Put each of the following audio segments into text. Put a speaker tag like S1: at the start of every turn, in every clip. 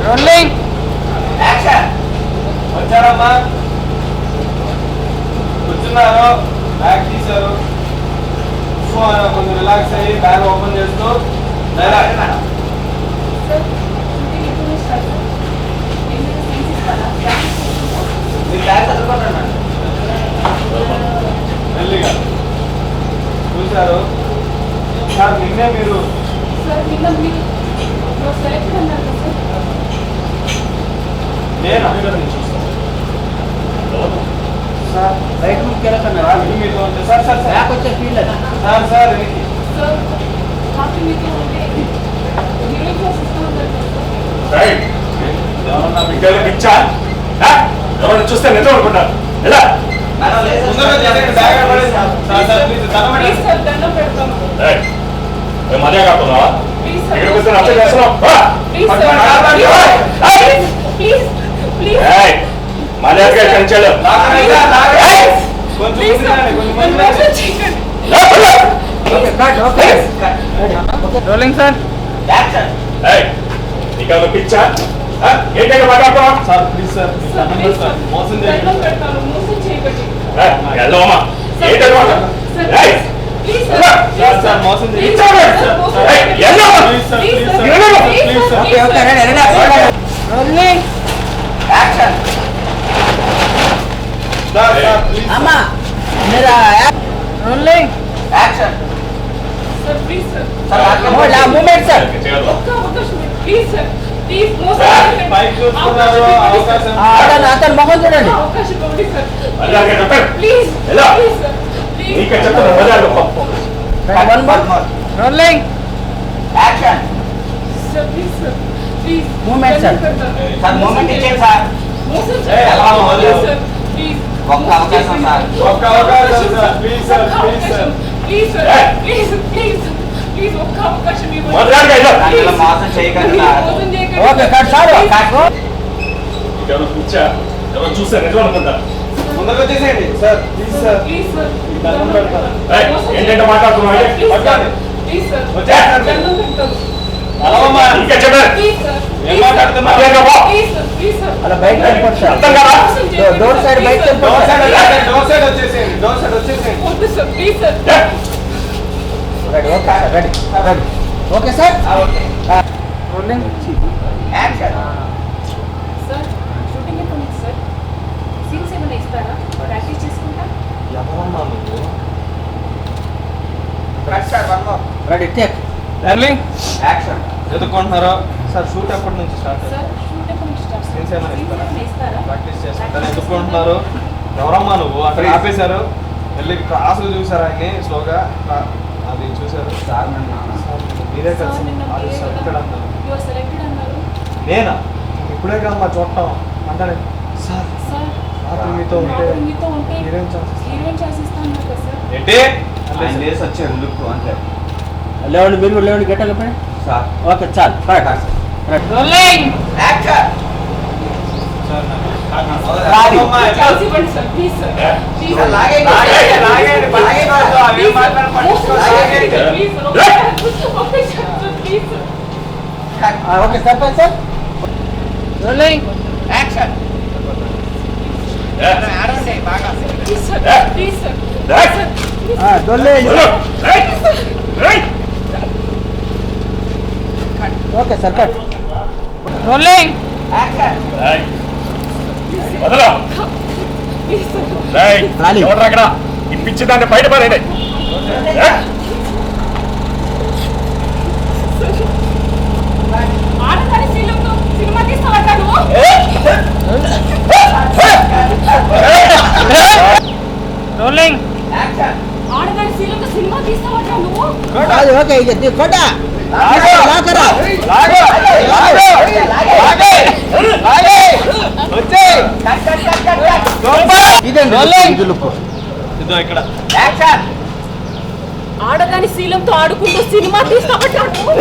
S1: Rolling
S2: action. వచ్చారమ్మా, కూర్చున్నారు, bag తీశారు. కొంచెం రిలాక్స్ అయ్యి బ్యాగ్ ఓపెన్ చేస్తూ మెల్లిగా చూశారు. సార్ నిన్నే మీరు నేను సార్ బయట మీతో ఉంటే సార్ సార్ సార్ వచ్చే ఫీల్డ్ సార్ సార్
S3: ఎవరన్నా బిడ్డలు పిచ్చా ఎవరైనా చూస్తే నిజం అనుకుంటారు. ఎలా మజా కాకున్నావా? ఇక్కడికి వస్తే నచ్చ చేస్తున్నావు. మర్యాదగా కంచాడు.
S1: Rolling sir.
S3: నీకు పిచ్చా? ఏంటంటే మాట్లాడుతున్నావు?
S2: సార్ ప్లీజ్ సార్ మోసం
S3: వెళ్ళవమ్మా. ఏంటన్నమాట
S2: సార్ మోసం
S1: రోలింగ్ అమ్మా rolling
S2: action.
S4: Sir please sir
S1: moment sir.
S4: Please sir please
S1: అతను మొహం చూడండి.
S4: అవకాశం ఇవ్వండి సార్
S3: ప్లీజ్ నీకే చెప్తాను.
S1: Rolling
S2: action.
S4: Sir please sir please
S1: moment sir.
S2: Sir moment ఇచ్చేయండి సార్.
S4: మోసం
S2: ఎలా
S4: చేయండి సార్ ప్లీజ్
S2: ఒక్క అవకాశం సార్. ఒక్క అవకాశం sir please sir please sir
S4: please sir please please please ఒక్క అవకాశం ఇవ్వండి.
S2: మోసం చేయకండి సార్.
S4: మోసం చేయకండి.
S1: Okay cut sir.
S3: ఎవరు కూర్చా ఎవరు చూస్తే నిజం అనుకుంటా.
S2: ముందుకు వచ్చేసేయండి sir please sir.
S4: Please sir
S3: ఏంటంటే మాట్లాడుతున్నావు?
S4: ప్లీజ్ సార్
S3: వచ్చేయండి.
S4: దండం పెడతాను.
S2: అలాగమ్మా
S3: ఇంకా చెప్పారు.
S4: ప్లీజ్ సార్
S2: ఏం మాట్లాడుతున్నారు?
S4: ప్లీజ్ సార్ ప్లీజ్ సార్
S1: అలా బయట వెళ్ళిపోండి సార్.
S3: అర్థం కదా?
S1: డోర్ సైడ్ బయట
S2: డోర్ సైడ్
S1: వెళ్ళిపోండి.
S2: డోర్ సైడ్ వచ్చేసేయండి. డోర్ సైడ్ వచ్చేసేయండి.
S4: వద్దు sir please sir
S1: ready okay sir ready ready okay sir.
S2: Okay
S1: rolling
S2: action.
S4: Sir shooting ఎప్పుడు ఉంది సార్? సీన్స్ ఏమైనా ఇస్తారా? ప్రాక్టీస్ చేసుకుంటా.
S2: ఎవరమ్మా నువ్వు? Cut sir one more.
S1: Ready take.
S2: Darling action. ఎదుర్కొంటున్నారో సార్ షూట్ ఎప్పటి నుంచి స్టార్ట్?
S4: సార్ షూట్ ఎప్పుడు నుంచి స్టార్ట్?
S2: సీన్స్ ఏమైనా
S4: ఇస్తారా?
S2: ప్రాక్టీస్ చేస్తారు. ఎదుర్కొంటున్నారు. ఎవరమ్మా నువ్వు? అక్కడ ఆపేశారు. వెళ్ళి క్లాసులు చూసారు ఆయన్ని స్లోగా అది చూసారు సార్. మీరే
S4: సార్
S2: కలిసి
S4: నిన్న
S2: అది సెలెక్టెడ్ అన్నారు.
S4: యు ఆర్ సెలెక్టెడ్ అన్నారు.
S2: నేనా? ఇప్పుడే కదమ్మా చూడటం అంటే సార్
S4: సార్
S2: రాత్రి మీతో ఉంటే
S4: మీతో ఉంటే
S2: హీరోయిన్ ఛాన్స్
S4: హీరోయిన్ ఛాన్స్ ఇస్తాను కదా సార్.
S2: ఏంటి అంటే లేసి వచ్చారు లుక్ అంటే
S1: లేవండి మీరు లేవండి గట్ట చెప్పండి
S2: సార్.
S1: ఓకే చాలు కరెక్ట్. Rolling
S2: action.
S4: ఛాన్స్ ఇవ్వండి సార్ ప్లీజ్ సార్ ప్లీజ్
S2: లాగండి లాగండి అవి మాట్లాడకండి.
S1: Okay sir sir. Rolling
S2: action. ఆడండి బాగా.
S4: Please sir
S1: rolling okay sir cut. Rolling
S2: action.
S3: వదలా. ఎవరు అక్కడ ఇప్పించి దాన్ని బయటపడండి.
S4: ఆడదాని శీలంతో సినిమా తీస్తావట నువ్వు?
S1: Rolling
S2: action.
S4: ఆడదాని శీలంతో సినిమా తీస్తావట నువ్వు?
S1: ఓకే ఇది కొట్ట
S2: ఇక్కడ యాక్షన్.
S4: ఆడదాని శీలంతో ఆడుకుంటూ సినిమా తీస్తావట నువ్వు?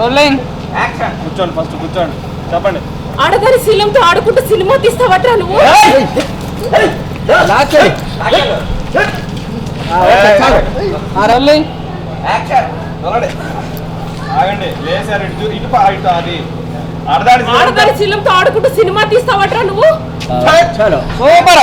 S1: Rolling
S2: action.
S3: కూర్చోండి ఫస్ట్ కూర్చోండి చెప్పండి.
S4: ఆడదాని శీలంతో ఆడుకుంటూ సినిమా తీస్తావట నువ్వు?
S1: Rolling
S2: action. ఆగండి లేసారు ఇటు ఇటు ఇటు అది ఆడదాని
S4: ఆడదాని శీలంతో ఆడుకుంటూ సినిమా తీస్తావట్రా నువ్వు?
S1: చలో సూపర్